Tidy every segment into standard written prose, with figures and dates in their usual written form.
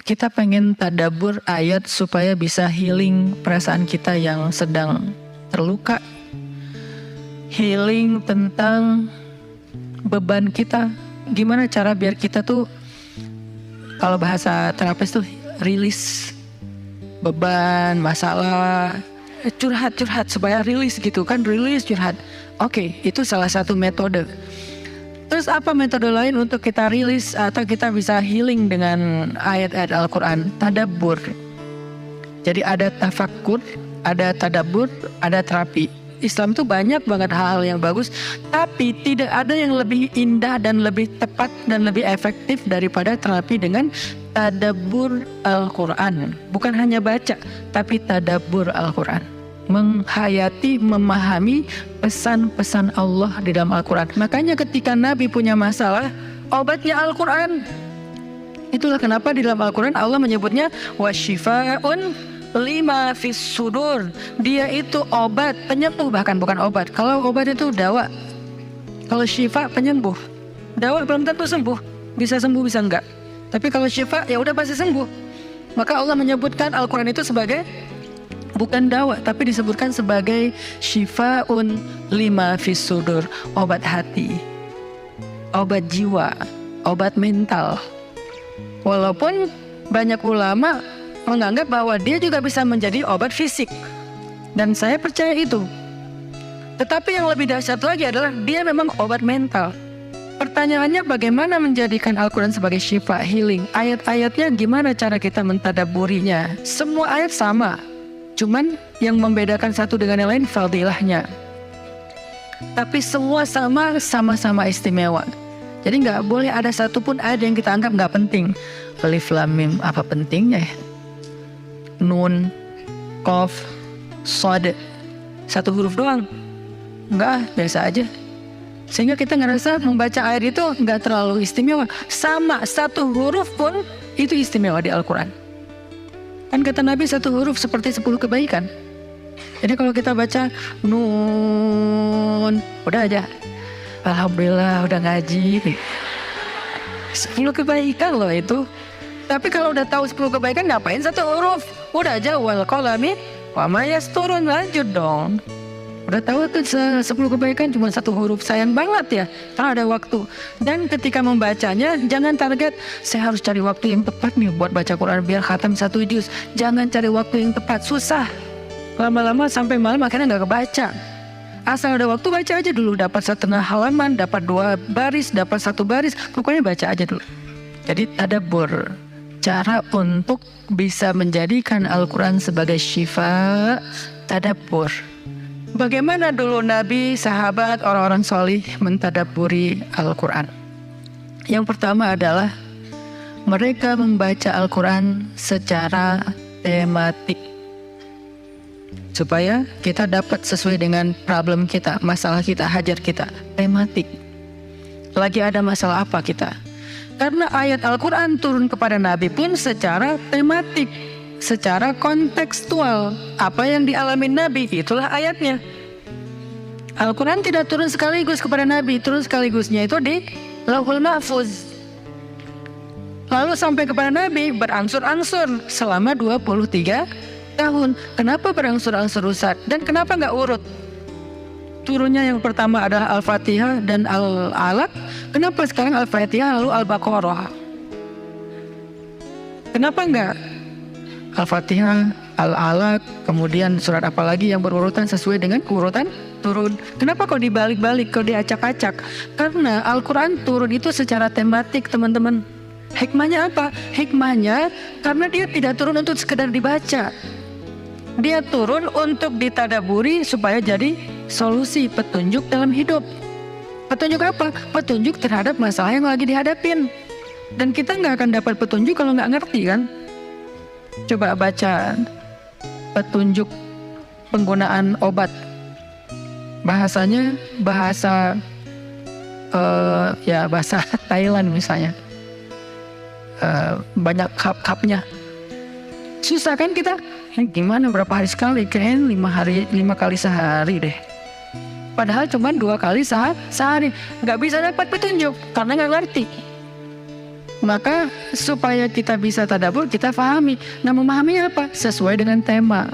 kita pengen tadabbur ayat supaya bisa healing perasaan kita yang sedang terluka, healing tentang beban kita. Gimana cara biar kita tuh, kalau bahasa terapis tuh rilis beban, masalah, curhat supaya rilis gitu kan, rilis curhat. Oke, itu salah satu metode. Terus apa metode lain untuk kita rilis atau kita bisa healing dengan ayat-ayat Al-Quran? Tadabbur. Jadi ada tafakkur, ada tadabbur, ada terapi. Islam tuh banyak banget hal yang bagus, tapi tidak ada yang lebih indah dan lebih tepat dan lebih efektif daripada terapi dengan tadabbur Al-Quran. Bukan hanya baca, tapi tadabbur Al-Quran. Menghayati, memahami pesan-pesan Allah di dalam Al-Quran. Makanya ketika Nabi punya masalah, obatnya Al-Quran. Itulah kenapa di dalam Al-Quran Allah menyebutnya wasyifa'un lima fis sudur. Dia itu obat, penyembuh, bahkan bukan obat. Kalau obat itu dawa, kalau syifa penyembuh. Dawa belum tentu sembuh, bisa sembuh bisa enggak. Tapi kalau syifa ya udah pasti sembuh. Maka Allah menyebutkan Al-Quran itu sebagai bukan dawa, tapi disebutkan sebagai syifaun lima fis sudur, obat hati, obat jiwa, obat mental. Walaupun banyak ulama menganggap bahwa dia juga bisa menjadi obat fisik, dan saya percaya itu. Tetapi yang lebih dahsyat lagi adalah dia memang obat mental. Pertanyaannya, bagaimana menjadikan Al-Quran sebagai syifa, healing? Ayat-ayatnya gimana cara kita mentadabburinya? Semua ayat sama, cuman yang membedakan satu dengan yang lain fadilahnya. Tapi semua sama-sama istimewa. Jadi nggak boleh ada satupun ayat yang kita anggap nggak penting. Alif Lam Mim, apa pentingnya ya? Nun, Qaf, Shad, satu huruf doang. Enggak, biasa aja. Sehingga kita ngerasa membaca ayat itu enggak terlalu istimewa. Sama, satu huruf pun itu istimewa di Al-Quran. Kan kata Nabi satu huruf seperti 10 kebaikan. Jadi kalau kita baca Nun, udah aja, alhamdulillah udah ngaji. 10 kebaikan loh itu. Tapi kalau udah tahu 10 kebaikan, ngapain satu huruf? Udah aja wal qalami wa ma yasturun, lanjut dong. Udah tahu tuh 10 kebaikan cuma satu huruf, sayang banget ya karena ada waktu. Dan ketika membacanya jangan target saya harus cari waktu yang tepat nih buat baca Quran biar khatam 1 juz. Jangan cari waktu yang tepat, susah. Lama-lama sampai malam akhirnya nggak kebaca. Asal ada waktu baca aja dulu, dapat 1/2 halaman, dapat 2 baris, dapat 1 baris, pokoknya baca aja dulu. Jadi tadabbur, cara untuk bisa menjadikan Al-Quran sebagai syifa, tadabbur. Bagaimana dulu Nabi, sahabat, orang-orang solih mentadabburi Al-Quran? Yang pertama adalah mereka membaca Al-Quran secara tematik, supaya kita dapat sesuai dengan problem kita, masalah kita, hajat kita. Tematik. Lagi ada masalah apa kita? Karena ayat Al-Quran turun kepada Nabi pun secara tematik, secara kontekstual. Apa yang dialami Nabi, itulah ayatnya. Al-Quran tidak turun sekaligus kepada Nabi, turun sekaligusnya itu di Lauhul Mahfuz. Lalu sampai kepada Nabi berangsur-angsur selama 23 tahun. Kenapa berangsur-angsur, Ustaz? Dan kenapa nggak urut? Turunnya yang pertama adalah Al-Fatihah dan Al-Alaq. Kenapa sekarang Al-Fatihah lalu Al-Baqarah? Kenapa enggak Al-Fatihah, Al-Alaq, kemudian surat apa lagi yang berurutan sesuai dengan urutan turun? Kenapa kok dibalik-balik, kok diacak-acak? Karena Al-Quran turun itu secara tematik, teman-teman. Hikmahnya apa? Hikmahnya karena dia tidak turun untuk sekedar dibaca. Dia turun untuk ditadaburi supaya jadi solusi, petunjuk dalam hidup. Petunjuk apa? Petunjuk terhadap masalah yang lagi dihadapin. Dan kita nggak akan dapat petunjuk kalau nggak ngerti kan? Coba baca petunjuk penggunaan obat. Bahasanya bahasa bahasa Thailand misalnya. Banyak kap-kapnya. Susah kan kita? Gimana berapa hari sekali? Kayaknya 5 kali sehari deh. Padahal cuma 2 kali sehari. Nggak bisa dapat petunjuk karena nggak ngerti. Maka supaya kita bisa tadabbur, kita pahami. Nah, memahaminya apa? Sesuai dengan tema.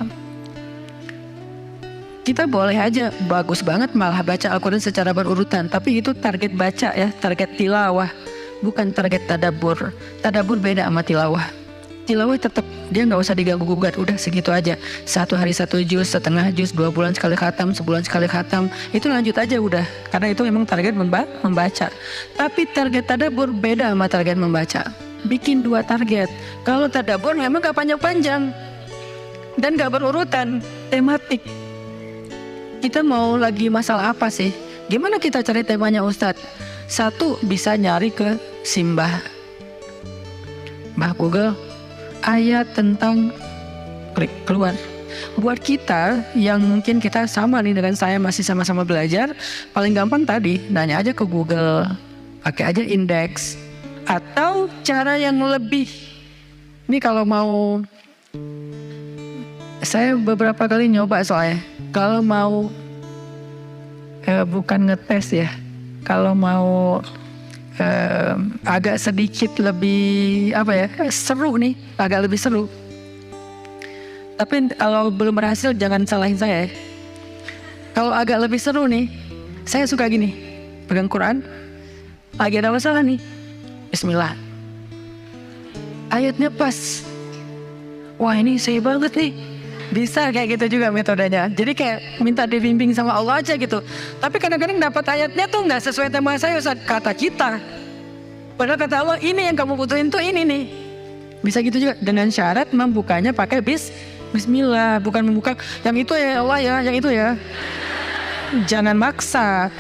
Kita boleh aja bagus banget malah baca Al-Quran secara berurutan, tapi itu target baca ya, target tilawah, bukan target tadabbur. Tadabbur beda sama tilawah. Tilawah tetap dia nggak usah diganggu-gugat, udah segitu aja. 1 hari 1 juz, setengah juz, 2 bulan sekali khatam, sebulan sekali khatam, itu lanjut aja udah. Karena itu memang target membaca. Tapi target tadabbur beda sama target membaca. Bikin 2 target. Kalau tadabbur memang gak panjang-panjang dan gak berurutan, tematik. Kita mau lagi masalah apa sih? Gimana kita cari temanya Ustadz? 1, bisa nyari ke Simbah Google, ayat tentang, klik keluar. Buat kita yang mungkin kita sama nih dengan saya, masih sama-sama belajar, paling gampang tadi nanya aja ke Google, pakai aja indeks. Atau cara yang lebih, ini kalau mau, saya beberapa kali nyoba soalnya, kalau mau bukan ngetes ya, kalau mau agak sedikit lebih seru nih, agak lebih seru. Tapi kalau belum berhasil jangan salahin saya. Kalau agak lebih seru nih, saya suka gini, pegang Quran, lagi ada masalah nih, Bismillah, ayatnya pas, wah ini saya banget nih. Bisa kayak gitu juga metodenya. Jadi kayak minta dibimbing sama Allah aja gitu. Tapi kadang-kadang dapat ayatnya tuh nggak sesuai tema saya, Ustaz, kata kita. Padahal kata Allah ini yang kamu butuhin tuh ini nih. Bisa gitu juga dengan syarat membukanya pakai Bismillah, bukan membuka yang itu ya Allah ya, yang itu ya. Jangan maksa.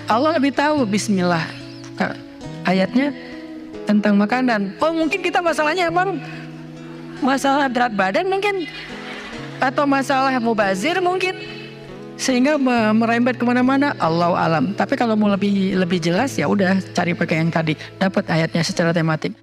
Allah lebih tahu Bismillah. Ayatnya tentang makanan. Oh mungkin kita masalahnya emang masalah berat badan mungkin, atau masalah mubazir mungkin, sehingga merembet kemana-mana. Allahu alam. Tapi kalau mau lebih jelas ya udah cari pakai yang tadi, dapat ayatnya secara tematik.